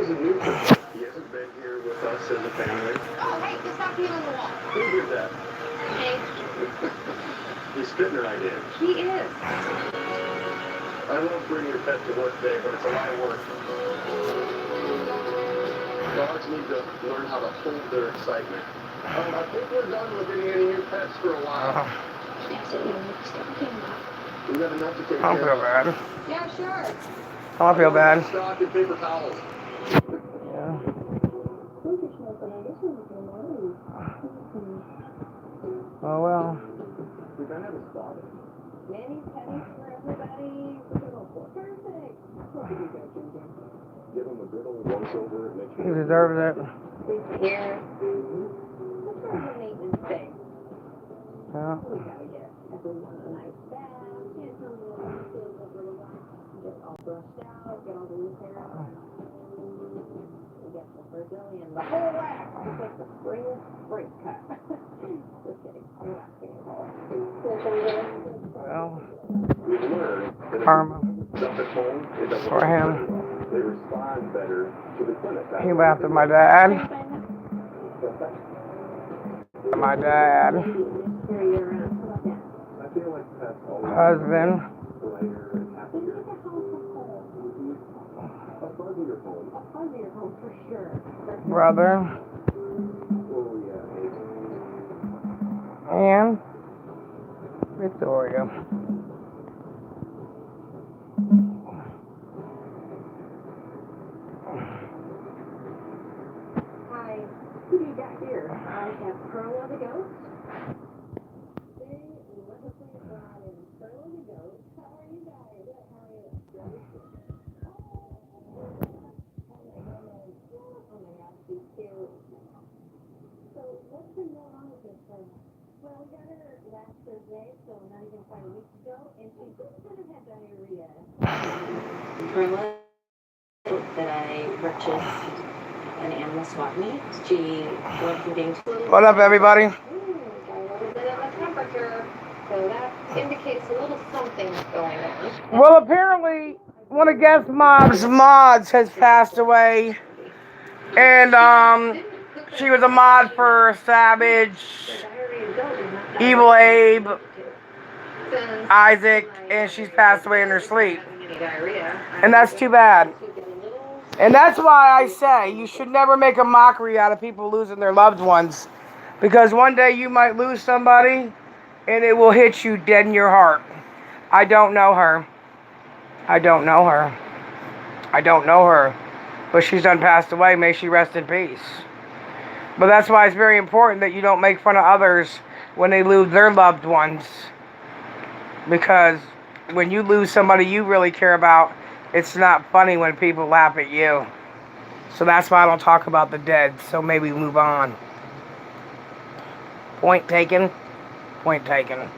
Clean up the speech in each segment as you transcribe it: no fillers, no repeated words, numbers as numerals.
is a new kid. He hasn't been here with us as a family. Oh, hey, just stop peeling the wall. Who did that? Hey. He's spitting right in. He is. I love bringing your pet to work today, but it's a lot of work. Dogs need to learn how to hold their excitement. I think we're done with getting any new pets for a while. We got enough to take care I of. don't feel bad. Yeah, sure. I don't feel bad. Stock and paper towels. Yeah. Oh well. We gotta have a stock. Many pennies for everybody. Perfect. Give him a good old once over and make He sure. deserves it. Here. What's wrong with maintenance thing? Yeah. We gotta get everyone a nice bath, get some get all brushed out, get all the loose hair out. We get the Brazilian, the whole wax, just like the spring break cut. Just kidding. I'm not kidding at all. Well, We've learned that if karma stuff at home, it doesn't for him. They respond better to the clinic. He laughed at my dad. My dad. I feel like that's always Husband. brighter and happier. A fuzzier home. A fuzzier home for sure. Brother. Oh, yeah. And Victoria. Hi, who do you got here? I have Perla the goat. They wonderfully brought in Perla the goat. How are you guys? How are you? Oh my gosh, she's cute. So what's been going on with this Perla? Well, we got her last Thursday, so not even quite a week ago, and she just kind of had diarrhea. Perla that I purchased an animal swap meet. She went from being What up, everybody? got a little bit of a temperature, so that indicates a little something's going on. Well, apparently, one of Guest Mob's mods has passed away. And, she was a mod for Savage, Evil Abe, Isaac, and she's passed away in her sleep. And that's too bad. And that's why I say you should never make a mockery out of people losing their loved ones. Because one day you might lose somebody and it will hit you dead in your heart. I don't know her. I don't know her. I don't know her. But she's done passed away. May she rest in peace. But that's why it's very important that you don't make fun of others when they lose their loved ones. Because when you lose somebody you really care about, it's not funny when people laugh at you. So that's why I don't talk about the dead. So maybe move on. Point taken. Point taken.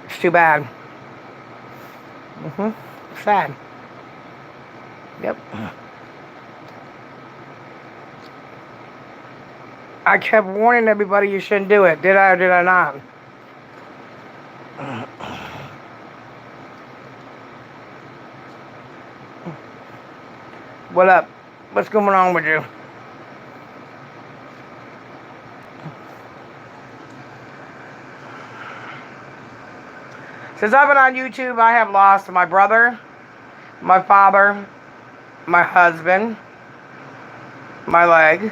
It's too bad. Sad. Yep. I kept warning everybody you shouldn't do it. Did I or did I not? What up? What's going on with you? Since I've been on YouTube, I have lost my brother, my father, my husband, my leg,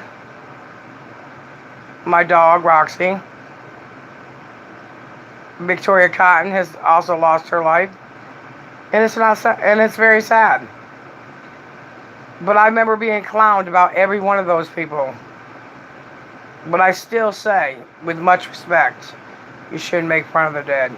my dog, Roxy. Victoria Cotton has also lost her life. And it's not sad, and it's very sad. But I remember being clowned about every one of those people. But I still say, with much respect, you shouldn't make fun of the dead.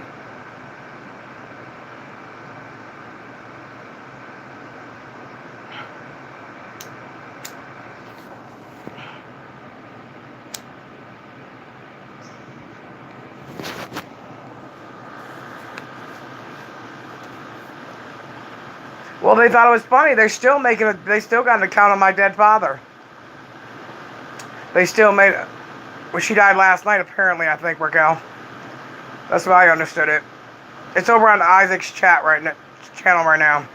Well, they thought it was funny. They still got an account on my dead father. They still made it. Well, she died last night, apparently, I think, Raquel. That's why I understood it. It's over on Isaac's channel right now.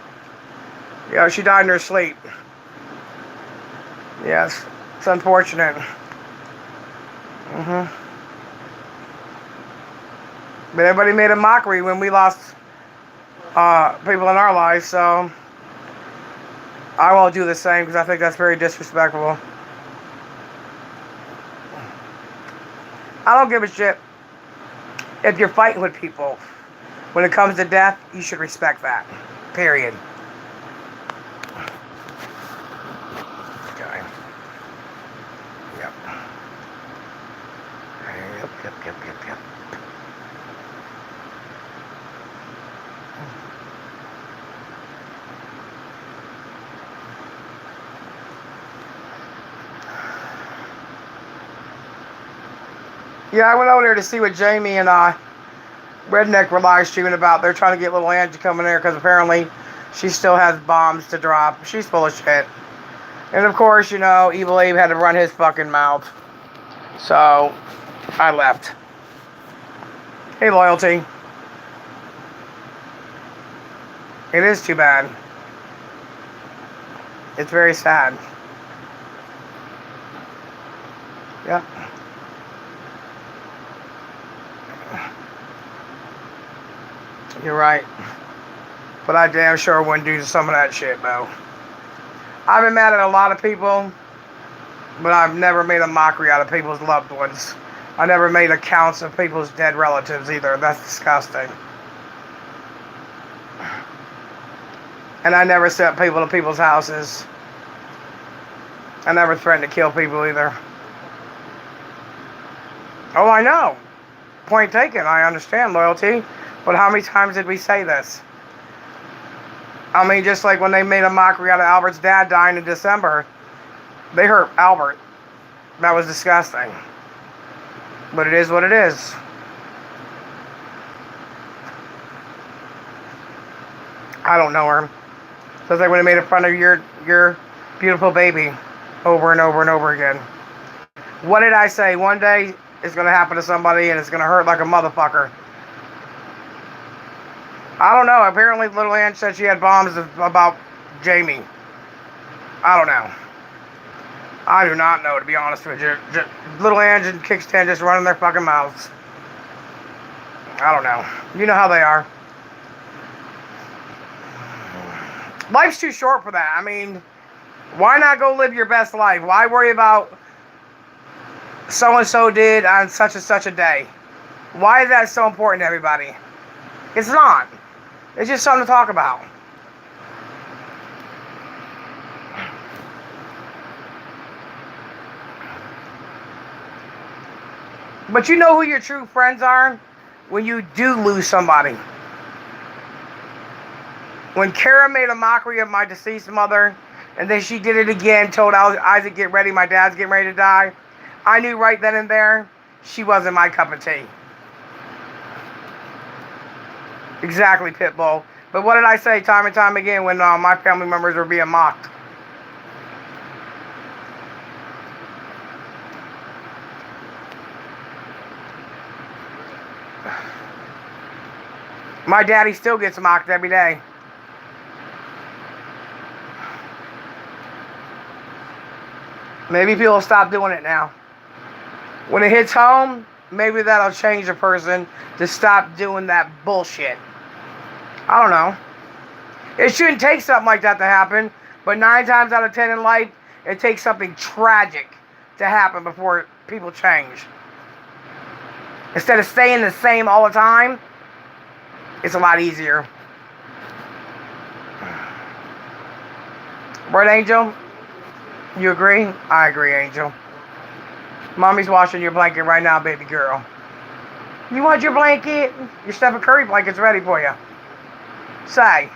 Yeah, she died in her sleep. Yes, it's unfortunate. But everybody made a mockery when we lost people in our lives, so I won't do the same because I think that's very disrespectful. I don't give a shit if you're fighting with people. When it comes to death, you should respect that. Period. Okay. Yep. Yep. Yeah, I went over there to see what Jamie and Redneck were live streaming about. They're trying to get little Angie coming there because apparently she still has bombs to drop. She's full of shit. And of course, you know, Evil Abe had to run his fucking mouth. So, I left. Hey, Loyalty. It is too bad. It's very sad. Yep. You're right. But I damn sure wouldn't do some of that shit, though. I've been mad at a lot of people, but I've never made a mockery out of people's loved ones. I never made accounts of people's dead relatives either. That's disgusting. And I never sent people to people's houses. I never threatened to kill people either. Oh, I know. Point taken. I understand, Loyalty. But how many times did we say this? I mean, just like when they made a mockery out of Albert's dad dying in December. They hurt Albert. That was disgusting. But it is what it is. I don't know her. Just like when they made fun of your beautiful baby over and over and over again. What did I say? One day it's going to happen to somebody and it's going to hurt like a motherfucker. I don't know. Apparently little Ange said she had bombs about Jamie. I don't know. I do not know, to be honest with you. Little Ange and Kickstand just running their fucking mouths. I don't know. You know how they are. Life's too short for that. I mean, why not go live your best life? Why worry about so-and-so did on such and such a day? Why is that so important to everybody? It's not. It's just something to talk about. But you know who your true friends are? When you do lose somebody. When Kara made a mockery of my deceased mother, and then she did it again, told Isaac, get ready, my dad's getting ready to die, I knew right then and there, she wasn't my cup of tea. Exactly, Pitbull. But what did I say time and time again when my family members were being mocked? My daddy still gets mocked every day. Maybe people will stop doing it now. When it hits home, maybe that'll change a person to stop doing that bullshit. I don't know. It shouldn't take something like that to happen, but 9 times out of 10 in life, it takes something tragic to happen before people change. Instead of staying the same all the time, it's a lot easier. Right, Angel? You agree? I agree, Angel. Mommy's washing your blanket right now, baby girl. You want your blanket? Your Stephen Curry blanket's ready for you. Say.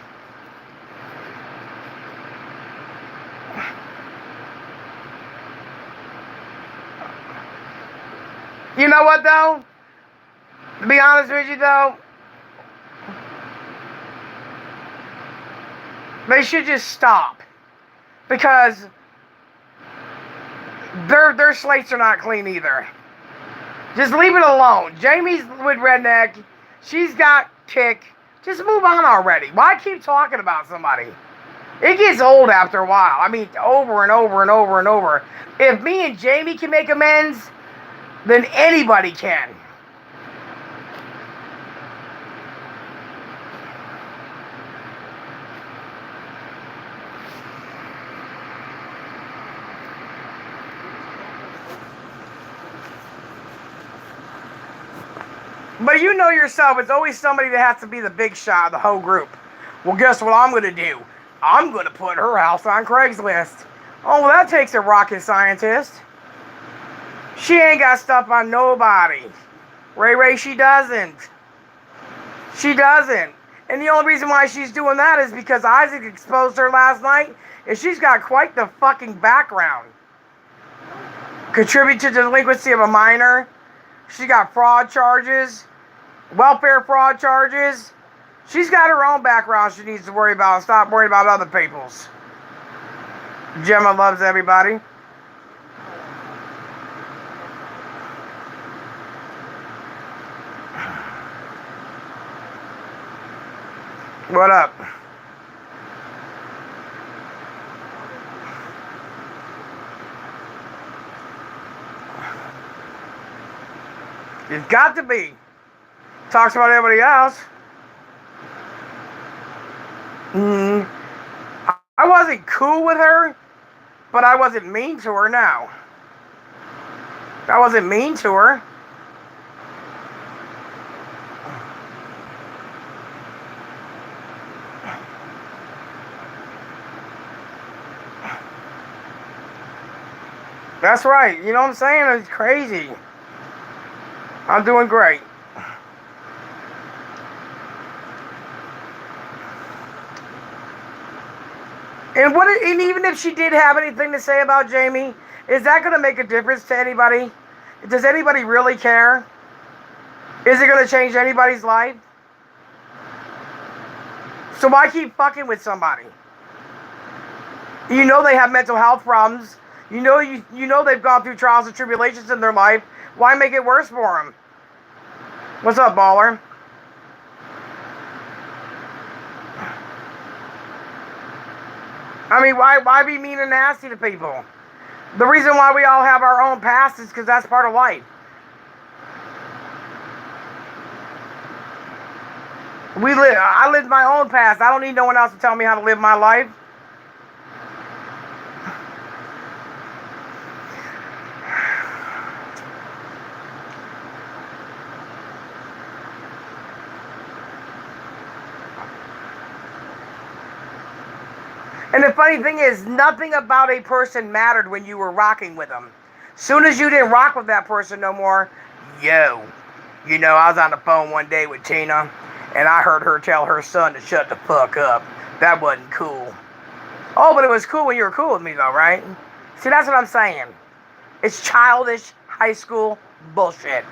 You know what, though? To be honest with you, though, they should just stop. Because their slates are not clean either. Just leave it alone. Jamie's with Redneck. She's got Kick. Just move on already. Why keep talking about somebody? It gets old after a while. I mean, over and over and over and over. If me and Jamie can make amends, then anybody can. But you know yourself, it's always somebody that has to be the big shot of the whole group. Well, guess what I'm going to do? I'm going to put her house on Craigslist. Oh, well, that takes a rocket scientist. She ain't got stuff on nobody. Ray, she doesn't. She doesn't. And the only reason why she's doing that is because Isaac exposed her last night, and she's got quite the fucking background. Contribute to delinquency of a minor. She got fraud charges. Welfare fraud charges. She's got her own background she needs to worry about and stop worrying about other people's. Gemma loves everybody. What up? It's got to be. Talks about everybody else. I wasn't cool with her, but I wasn't mean to her now. I wasn't mean to her. That's right. You know what I'm saying? It's crazy. I'm doing great. And even if she did have anything to say about Jamie, is that going to make a difference to anybody? Does anybody really care? Is it going to change anybody's life? So why keep fucking with somebody? You know they have mental health problems. You know they've gone through trials and tribulations in their life. Why make it worse for them? What's up, baller? I mean, why be mean and nasty to people? The reason why we all have our own past is because that's part of life. I lived my own past. I don't need no one else to tell me how to live my life. And the funny thing is, nothing about a person mattered when you were rocking with them. Soon as you didn't rock with that person no more, I was on the phone one day with Tina, and I heard her tell her son to shut the fuck up. That wasn't cool. Oh, but it was cool when you were cool with me, though, right? See, that's what I'm saying. It's childish high school bullshit.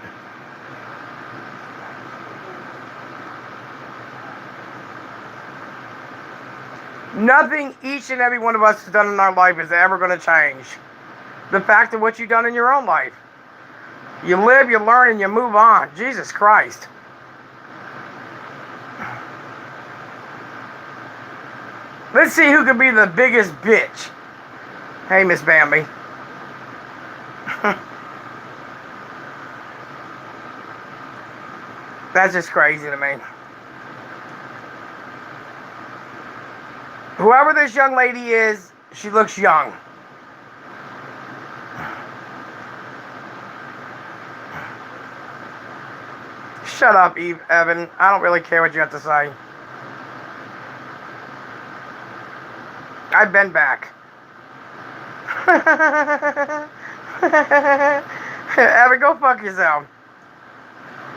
Nothing each and every one of us has done in our life is ever going to change the fact of what you've done in your own life. You live, you learn, and you move on. Jesus Christ. Let's see who can be the biggest bitch. Hey, Miss Bambi. That's just crazy to me. Whoever this young lady is, she looks young. Shut up, Evan. I don't really care what you have to say. I've been back. Evan, go fuck yourself.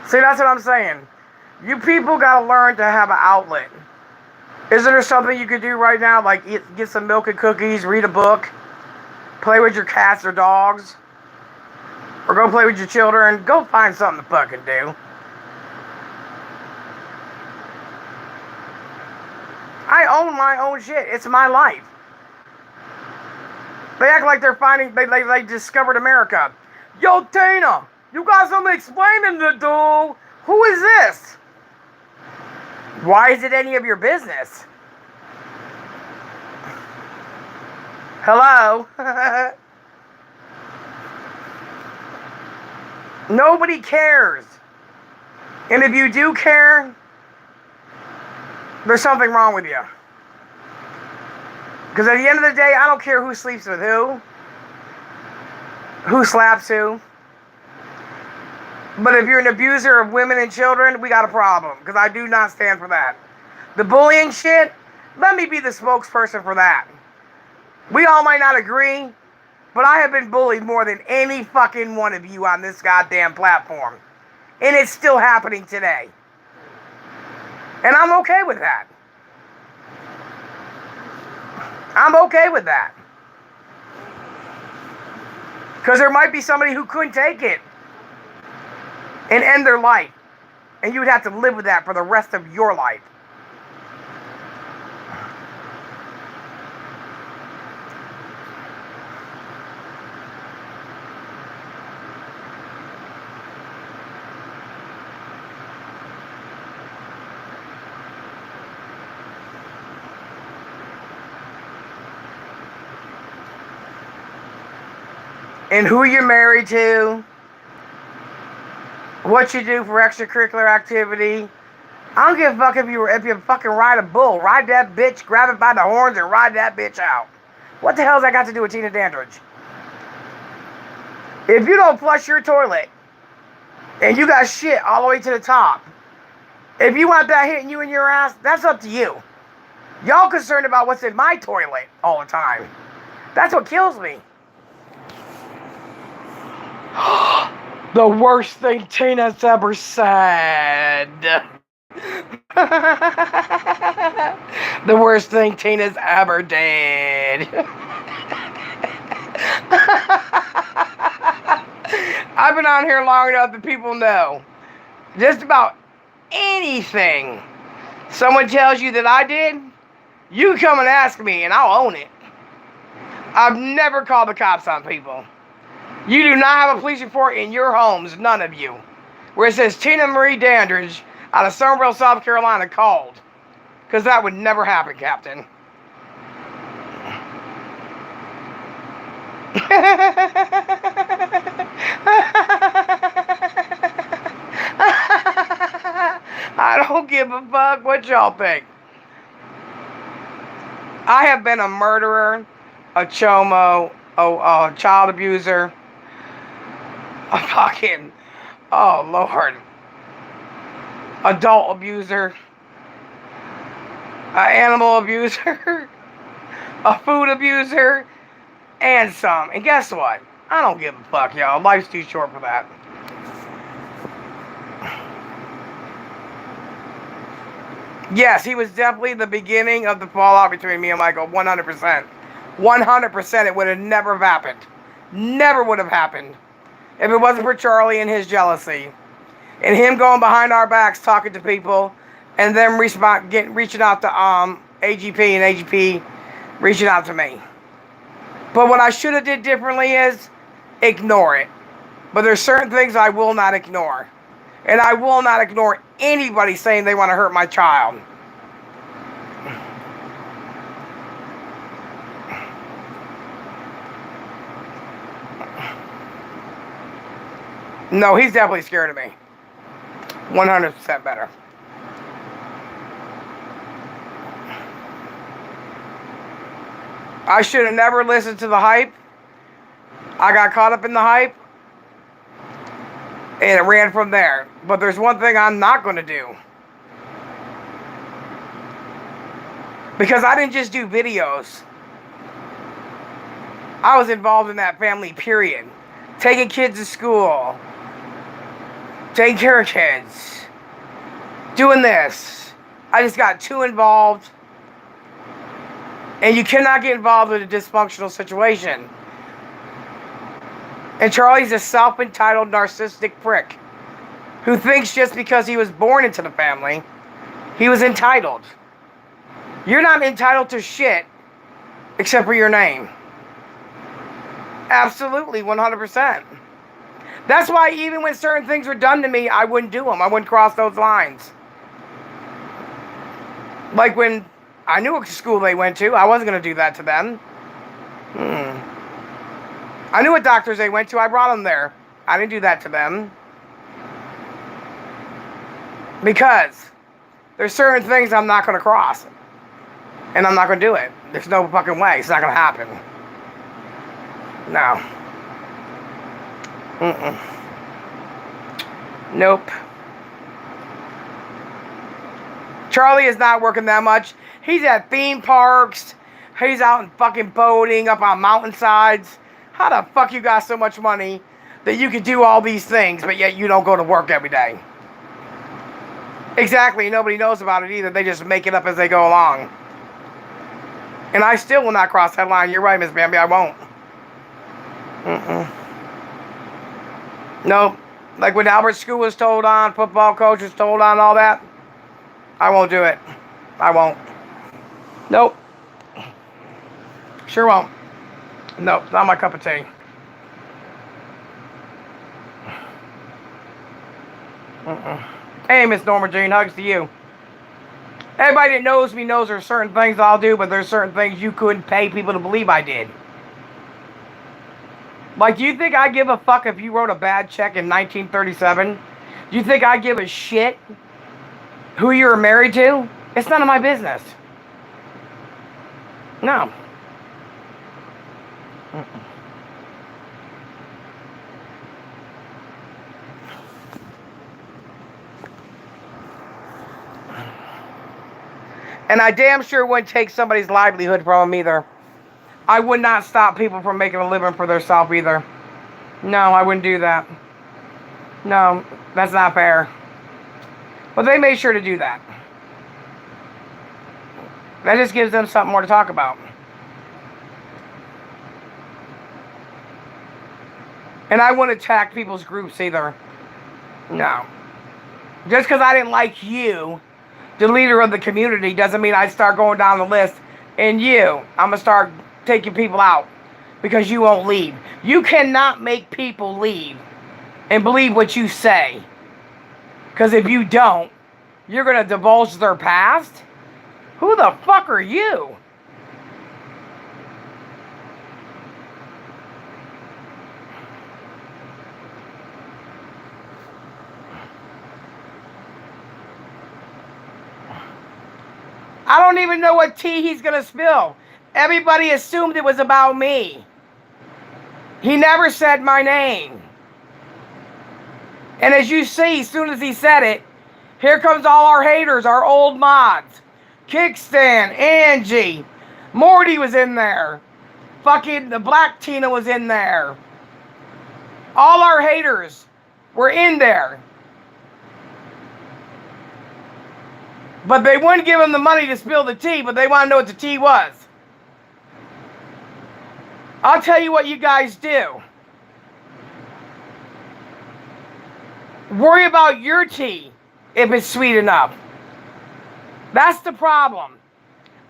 See, that's what I'm saying. You people gotta learn to have an outlet. Isn't there something you could do right now, like get some milk and cookies, read a book, play with your cats or dogs, or go play with your children? Go find something to fucking do. I own my own shit. It's my life. They act like they're finding, they discovered America. Yo, Tina, you got something explaining to do. Who is this? Why is it any of your business? Hello? Nobody cares. And if you do care, there's something wrong with you. Because at the end of the day, I don't care who sleeps with who slaps who. But if you're an abuser of women and children, we got a problem. Because I do not stand for that. The bullying shit, let me be the spokesperson for that. We all might not agree, but I have been bullied more than any fucking one of you on this goddamn platform. And it's still happening today. And I'm okay with that. I'm okay with that. Because there might be somebody who couldn't take it and end their life. And you would have to live with that for the rest of your life. And who you're married to, what you do for extracurricular activity. I don't give a fuck if you fucking ride a bull. Ride that bitch, grab it by the horns, and ride that bitch out. What the hell has that got to do with Tina Dandridge? If you don't flush your toilet, and you got shit all the way to the top, if you want that hitting you in your ass, that's up to you. Y'all concerned about what's in my toilet all the time. That's what kills me. The worst thing Tina's ever said. The worst thing Tina's ever did. I've been on here long enough that people know. Just about anything someone tells you that I did, you can come and ask me and I'll own it. I've never called the cops on people. You do not have a police report in your homes, none of you, where it says Tina Marie Dandridge out of Summerville, South Carolina called. Because that would never happen, Captain. I don't give a fuck what y'all think. I have been a murderer, a chomo, a child abuser, a fucking, oh Lord, adult abuser, an animal abuser, a food abuser, and some. And guess what? I don't give a fuck, y'all. Life's too short for that. Yes, he was definitely the beginning of the fallout between me and Michael, 100%. 100%, it would have never happened. Never would have happened if it wasn't for Charlie and his jealousy. And him going behind our backs talking to people and then reaching out to AGP and AGP reaching out to me. But what I should have did differently is ignore it. But there's certain things I will not ignore. And I will not ignore anybody saying they want to hurt my child. No, he's definitely scared of me. 100% better. I should have never listened to the hype. I got caught up in the hype. And it ran from there. But there's one thing I'm not going to do. Because I didn't just do videos. I was involved in that family, period. Taking kids to school. Taking care of kids. Doing this. I just got too involved. And you cannot get involved with a dysfunctional situation. And Charlie's a self-entitled narcissistic prick. Who thinks just because he was born into the family, he was entitled. You're not entitled to shit except for your name. Absolutely, 100%. That's why even when certain things were done to me, I wouldn't do them. I wouldn't cross those lines. Like when I knew what school they went to, I wasn't going to do that to them. I knew what doctors they went to. I brought them there. I didn't do that to them. Because there's certain things I'm not going to cross. And I'm not going to do it. There's no fucking way. It's not going to happen. No. Nope. Charlie is not working that much. He's at theme parks. He's out and fucking boating up on mountainsides. How the fuck you got so much money that you can do all these things, but yet you don't go to work every day? Exactly. Nobody knows about it either. They just make it up as they go along. And I still will not cross that line. You're right, Miss Bambi. I won't. Nope. Like when Albert School was told on, football coach was told on, all that. I won't do it. I won't. Nope. Sure won't. Nope. Not my cup of tea. Hey, Miss Norma Jean. Hugs to you. Everybody that knows me knows there's certain things I'll do, but there's certain things you couldn't pay people to believe I did. Like, do you think I give a fuck if you wrote a bad check in 1937? Do you think I give a shit who you were married to? It's none of my business. No. And I damn sure wouldn't take somebody's livelihood from them either. I would not stop people from making a living for themselves either. No, I wouldn't do that. No, that's not fair. But they made sure to do that. That just gives them something more to talk about. And I wouldn't attack people's groups either. No. Just because I didn't like you, the leader of the community, doesn't mean I'd start going down the list. And you, I'm going to start taking people out because you won't leave. You cannot make people leave and believe what you say. Because if you don't, you're going to divulge their past? Who the fuck are you? I don't even know what tea he's going to spill. Everybody assumed it was about me. He never said my name. And as you see, as soon as he said it, here comes all our haters, our old mods. Kickstand, Angie, Morty was in there. Fucking the Black Tina was in there. All our haters were in there. But they wouldn't give him the money to spill the tea, but they want to know what the tea was. I'll tell you what you guys do. Worry about your tea if it's sweet enough. That's the problem.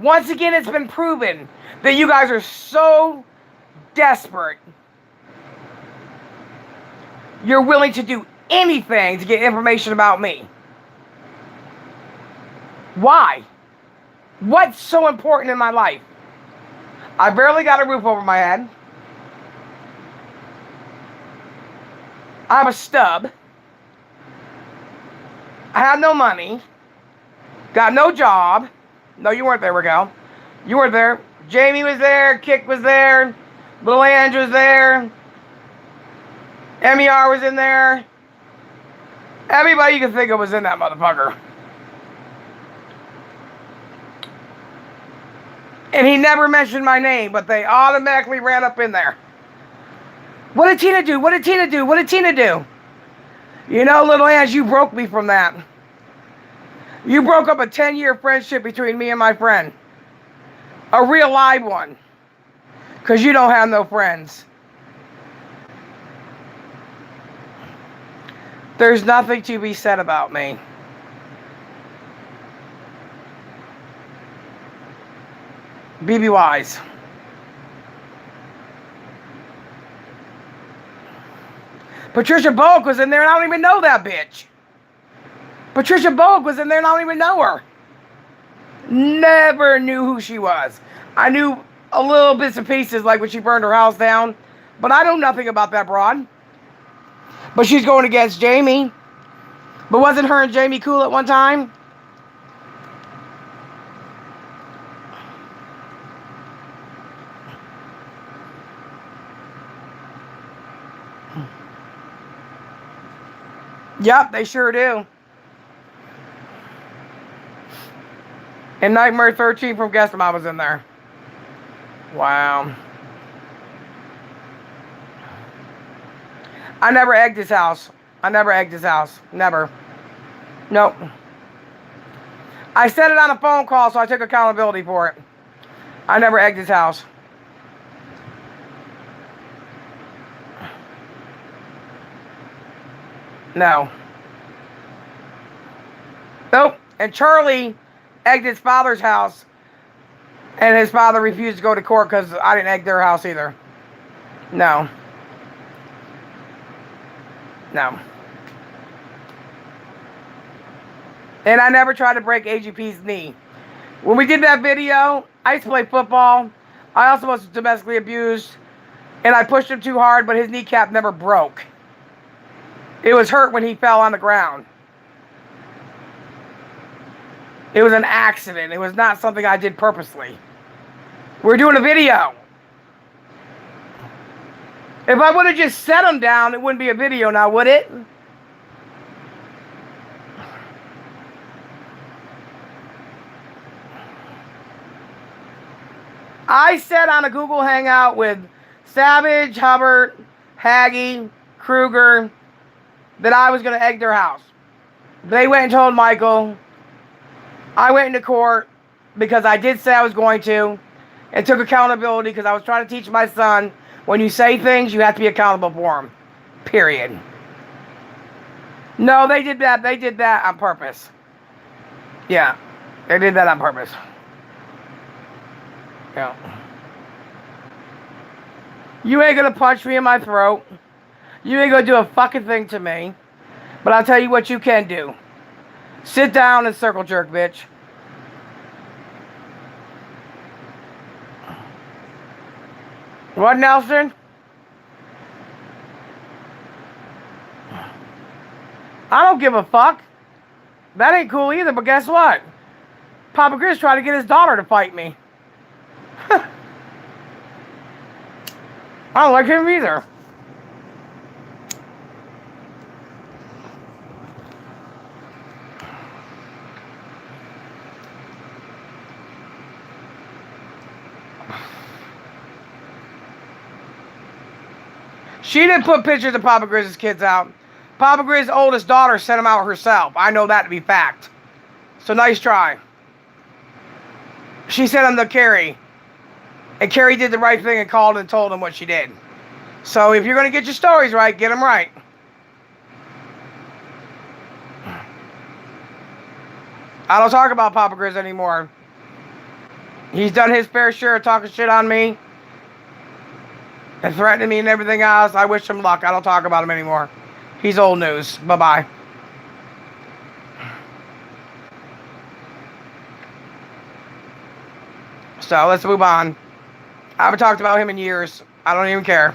Once again, it's been proven that you guys are so desperate. You're willing to do anything to get information about me. Why? What's so important in my life? I barely got a roof over my head. I have a stub. I have no money. Got no job. No, you weren't there, Raquel. You weren't there. Jamie was there. Kick was there. Little Andrew was there. MER was in there. Everybody you can think of was in that motherfucker. And he never mentioned my name, but they automatically ran up in there. What did Tina do? What did Tina do? What did Tina do? You know, little Ange, you broke me from that. You broke up a 10-year friendship between me and my friend. A real live one. Because you don't have no friends. There's nothing to be said about me. BB Wise. Patricia Boak was in there and I don't even know that bitch. Patricia Boak was in there and I don't even know her. Never knew who she was. I knew a little bits and pieces, like when she burned her house down. But I know nothing about that broad. But she's going against Jamie. But wasn't her and Jamie cool at one time? Yep, they sure do. And Nightmare 13 from Guess Mom was in there. Wow. I never egged his house. I never egged his house. Never. Nope. I said it on a phone call, so I took accountability for it. I never egged his house. No. Nope. And Charlie egged his father's house, and his father refused to go to court because I didn't egg their house either. No. No. And I never tried to break AGP's knee. When we did that video, I used to play football. I also was domestically abused, and I pushed him too hard, but his kneecap never broke. It was hurt when he fell on the ground. It was an accident. It was not something I did purposely. We're doing a video. If I would have just set him down, it wouldn't be a video now, would it? I said on a Google Hangout with Savage, Hubbard, Haggy, Kruger, that I was going to egg their house. They went and told Michael. I went into court because I did say I was going to, and took accountability because I was trying to teach my son, when you say things, you have to be accountable for them. Period. No, they did that. They did that on purpose. Yeah, they did that on purpose. Yeah. You ain't gonna punch me in my throat. You ain't gonna do a fucking thing to me. But I'll tell you what you can do. Sit down and circle jerk, bitch. What, Nelson? I don't give a fuck. That ain't cool either, but guess what? Papa Grizz tried to get his daughter to fight me. I don't like him either. She didn't put pictures of Papa Grizz's kids out. Papa Grizz's oldest daughter sent them out herself. I know that to be fact. So nice try. She sent them to Carrie. And Carrie did the right thing and called and told him what she did. So if you're going to get your stories right, get them right. I don't talk about Papa Grizz anymore. He's done his fair share of talking shit on me. And threatening me and everything else. I wish him luck. I don't talk about him anymore. He's old news. Bye-bye. So let's move on. I haven't talked about him in years. I don't even care.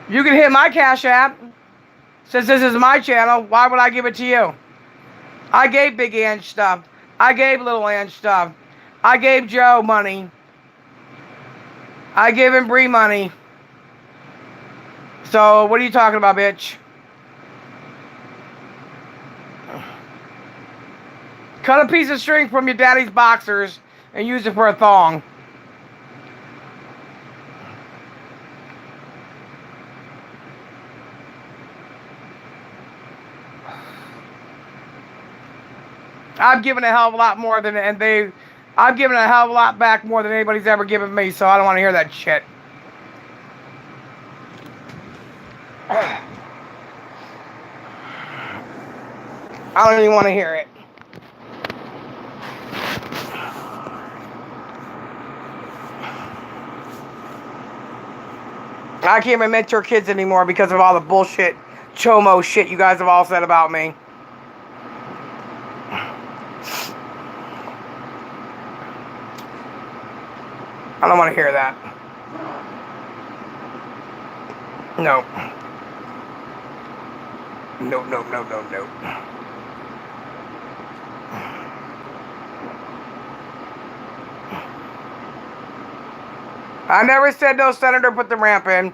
You can hit my Cash App. Since this is my channel, why would I give it to you? I gave Big Ange stuff. I gave Little Ange stuff. I gave Joe money. I gave him Bree money. So, what are you talking about, bitch? Cut a piece of string from your daddy's boxers and use it for a thong. I've given a hell of a lot more than, I've given a hell of a lot back more than anybody's ever given me, so I don't want to hear that shit. I don't even want to hear it. I can't even mentor kids anymore because of all the bullshit, chomo shit you guys have all said about me. I don't want to hear that. No. No, no, no, no, no. I never said no senator put the ramp in.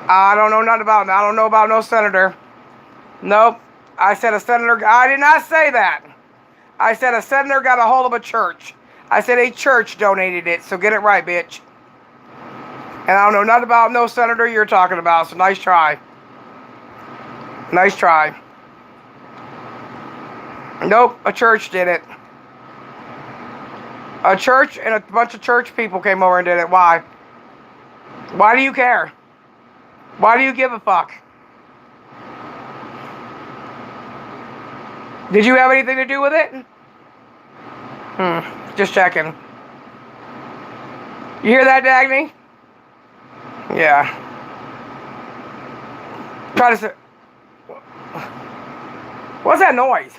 I don't know nothing about it. I don't know about no senator. Nope. I said a senator. I did not say that. I said a senator got a hold of a church. I said a church donated it. So get it right, bitch. And I don't know nothing about no senator you're talking about. So nice try. Nice try. Nope. A church did it. A church and a bunch of church people came over and did it. Why? Why do you care? Why do you give a fuck? Did you have anything to do with it? Just checking. You hear that, Dagny? Yeah. Try to say. What's that noise?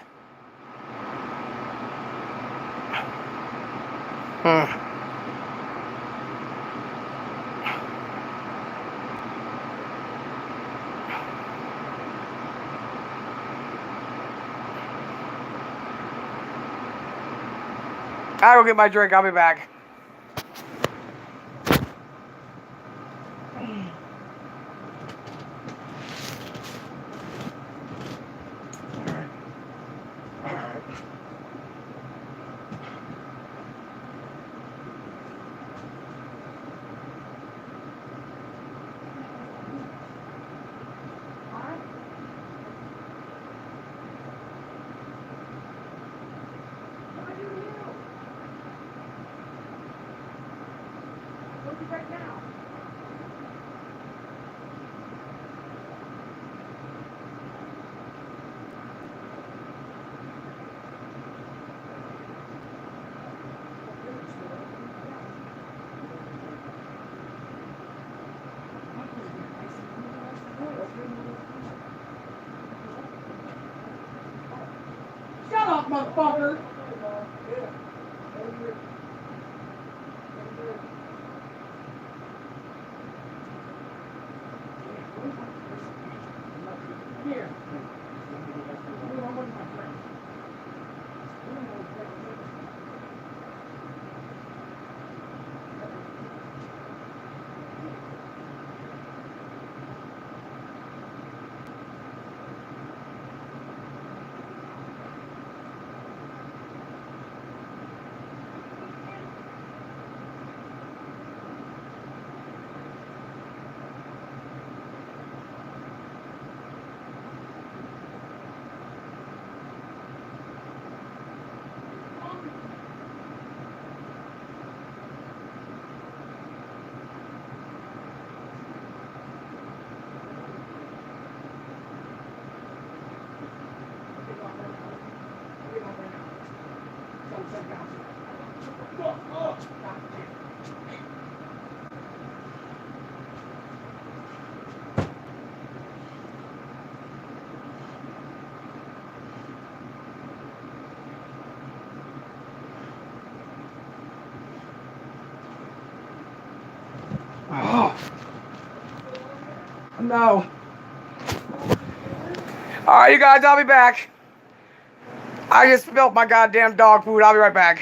I'll go get my drink. I'll be back. Right now. Shut up, motherfucker! Here. Oh. No. Alright, you guys, I'll be back. I just spilled my goddamn dog food. I'll be right back.